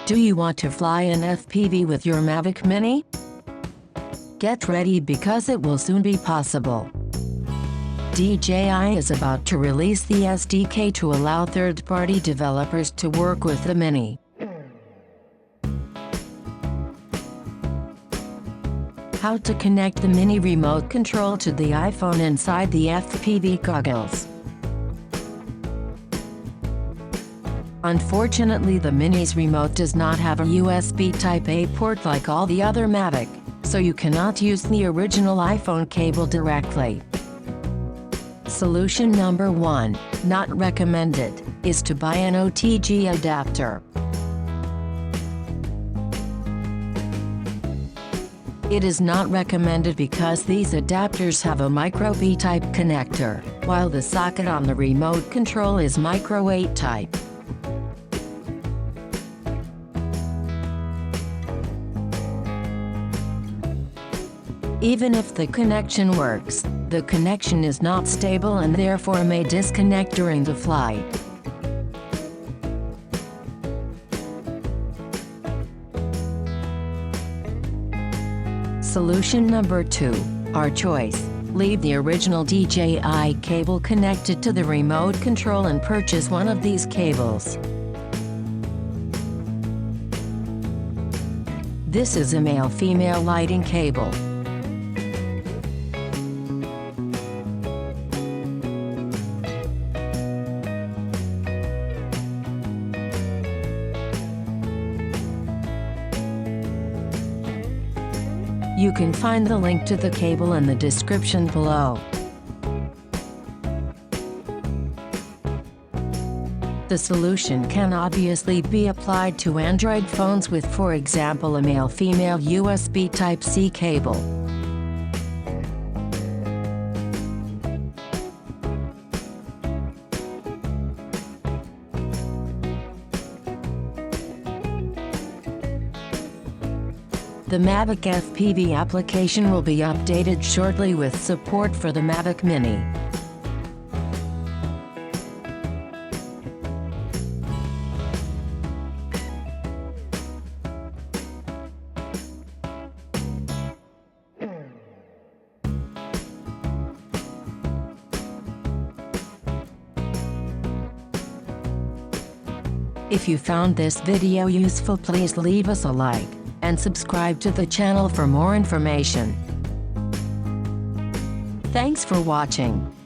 Do you want to fly an FPV with your Mavic Mini? Get ready because it will soon be possible. DJI is about to release the SDK to allow third-party developers to work with the Mini. How to connect the Mini remote control to the iPhone inside the FPV goggles. Unfortunately, the Mini's remote does not have a USB Type-A port like all the other Mavic, so you cannot use the original iPhone cable directly. Solution number 1, not recommended, is to buy an OTG adapter. It is not recommended because these adapters have a micro B type connector, while the socket on the remote control is micro 8 type. Even if the connection works, the connection is not stable and therefore may disconnect during the flight. Solution number 2, our choice. Leave the original DJI cable connected to the remote control and purchase one of these cables. This is a male-female lighting cable. You can find the link to the cable in the description below. The solution can obviously be applied to Android phones with, for example, a male-female USB Type-C cable. The Mavic FPV application will be updated shortly with support for the Mavic Mini. If you found this video useful, please leave us a like and subscribe to the channel for more information. Thanks for watching.